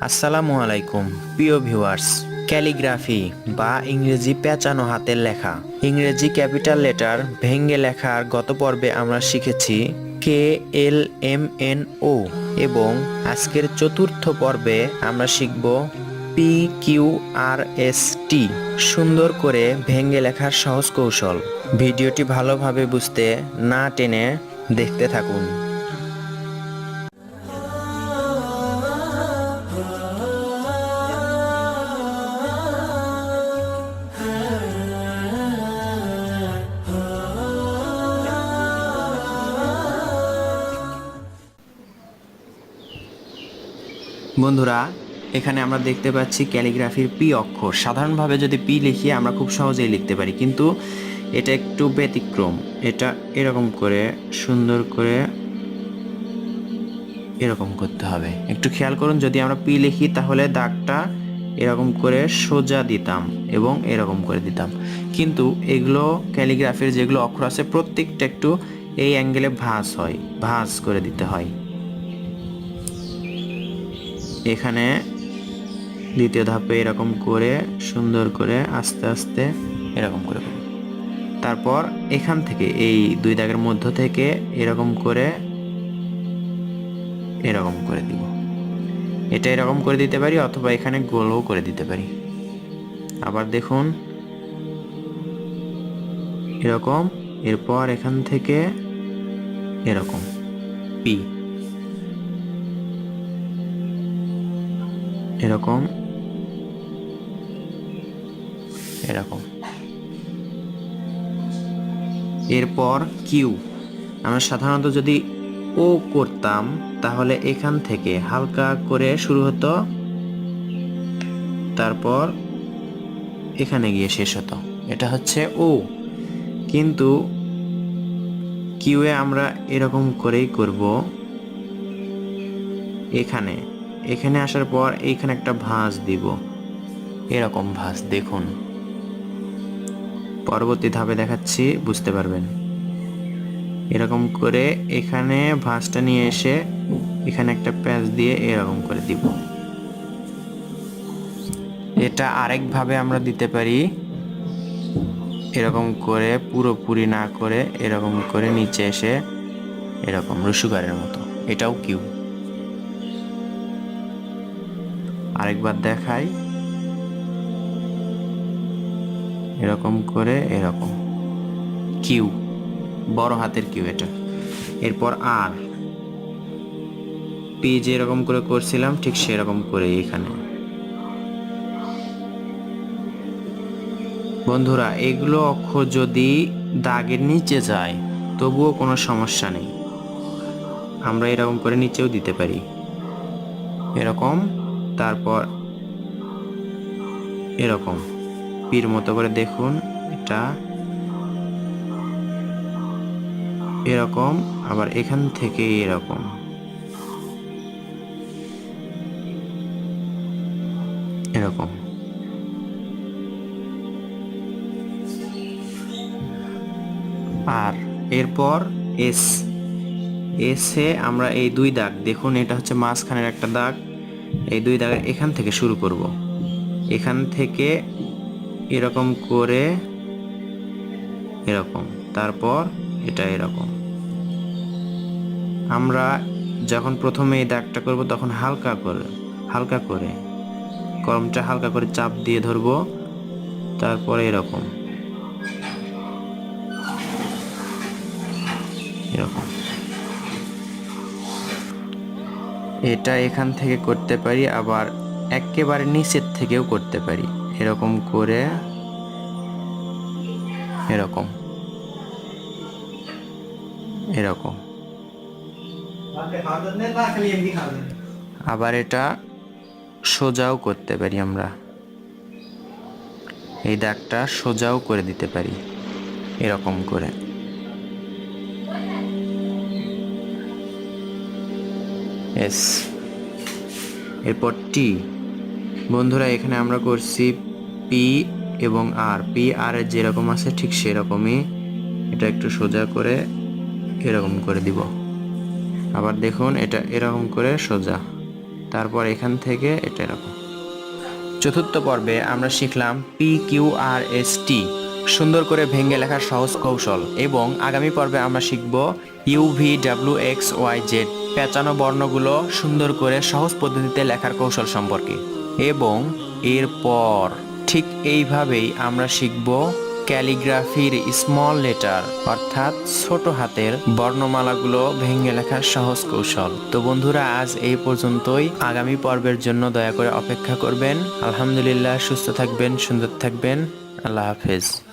আসসালামু আলাইকুম প্রিয় ভিউয়ার্স। ক্যালিগ্রাফি বা ইংরেজি পেঁচানো হাতের লেখা, ইংরেজি ক্যাপিটাল লেটার ভেঙে লেখার গত পর্বে আমরা শিখেছি KLMNO এবং আজকের চতুর্থ পর্বে আমরা শিখব PQRST। সুন্দর করে ভেঙে লেখার সহজ কৌশল। ভিডিওটি ভালোভাবে বুঝতে না টেনে দেখতে থাকুন। বন্ধুরা, এখানে আমরা দেখতে পাচ্ছি ক্যালিগ্রাফির পি অক্ষর। সাধারণভাবে যদি পি লিখি আমরা খুব সহজেই লিখতে পারি, কিন্তু এটা একটু ব্যতিক্রম। এটা এরকম করে সুন্দর করে এরকম করতে হবে। একটু খেয়াল করুন, যদি আমরা পি লিখি তাহলে দাগটা এরকম করে সোজা দিতাম এবং এরকম করে দিতাম, কিন্তু এগুলো ক্যালিগ্রাফির যেগুলো অক্ষর আছে প্রত্যেকটা একটু এই অ্যাঙ্গেলে ভাঁজ হয়, ভাঁজ করে দিতে হয়। এখানে দ্বিতীয় ধাপে এরকম করে সুন্দর করে আস্তে আস্তে এরকম করে, তারপর এখান থেকে এই দুই দাগের মধ্য থেকে এরকম করে দিব। এটা এরকম করে দিতে পারি, অথবা এখানে গোলও করে দিতে পারি। আবার দেখুন এরকম, এরপর এখান থেকে এরকম পি, এরকম এরকম। এরপর কিউ। আমরা সাধারণত যদি ও করতাম তাহলে এখান থেকে হালকা করে শুরু হতো, তারপর এখানে গিয়ে শেষ হতো। এটা হচ্ছে ও, কিন্তু কিউয়ে আমরা এরকম করেই করব। এখানে এখানে আসার পর এইখানে একটা ভাঁজ দিব, এরকম ভাঁজ। দেখুন পরবর্তী ধাপে দেখাচ্ছি, বুঝতে পারবেন। এরকম করে এখানে ভাঁজটা নিয়ে এসে এখানে একটা প্যাচ দিয়ে এরকম করে দিব। এটা আরেকভাবে আমরা দিতে পারি, এরকম করে পুরোপুরি না করে এরকম করে নিচে এসে এরকম রসুগারের মতো। এটাও কিউ। আরেকবার দেখাই, এরকম করে এরকম কিউ, বড় হাতের কিউ এটা। এরপর আর, পি যেরকম করে করছিলাম ঠিক সেরকম করে এখানে। বন্ধুরা, এগুলো অক্ষর যদি দাগের নিচে যায় তবুও কোনো সমস্যা নেই, আমরা এরকম করে নিচেও দিতে পারি, এরকম। তারপর এরকম পির মতো করে দেখুন, এটা এরকম, আবার এখান থেকে এরকম, এরকম। আর এরপর এস। এসে আমরা এই দুই দাগ, দেখুন এটা হচ্ছে মাঝখানের একটা দাগ, এই দুই দাগের এখান থেকে শুরু করব। এখান থেকে এরকম করে এরকম, তারপর এটা এরকম। আমরা যখন প্রথমে এই দাগটা করব তখন হালকা করে কলমটা হালকা করে চাপ দিয়ে ধরবো, তারপরে এরকম এরকম। এটা এখান থেকে করতে পারি, আবার একেবারে নিচের থেকেও করতে পারি, এরকম করে এরকম এরকম। আবার এটা সোজাও করতে পারি, আমরা এই দাগটা সোজাও করে দিতে পারি এরকম করে। এস, এরপর টি। বন্ধুরা, এখানে আমরা করছি পি এবং আর। পি আর এর যেরকম আছে ঠিক সেরকমই এটা একটু সোজা করে এরকম করে দিব। আবার দেখুন এটা এরকম করে সোজা, তারপর এখান থেকে এটা এরকম। চতুর্থ পর্বে আমরা শিখলাম PQRST সুন্দর করে ভেঙে লেখার সহজ কৌশল, এবং আগামী পর্বে আমরা শিখব UVWXYZ পেঁচানো বর্ণগুলো সুন্দর করে সহজ পদ্ধতিতে লেখার কৌশল সম্পর্কে। এবং এরপর ঠিক এইভাবেই আমরা শিখব ক্যালিগ্রাফির স্মল লেটার অর্থাৎ ছোট হাতের বর্ণমালাগুলো ভেঙে লেখার সহজ কৌশল। তো বন্ধুরা, আজ এই পর্যন্তই। আগামী পর্বের জন্য দয়া করে অপেক্ষা করবেন। আলহামদুলিল্লাহ, সুস্থ থাকবেন, সুন্দর থাকবেন। আল্লাহ হাফেজ।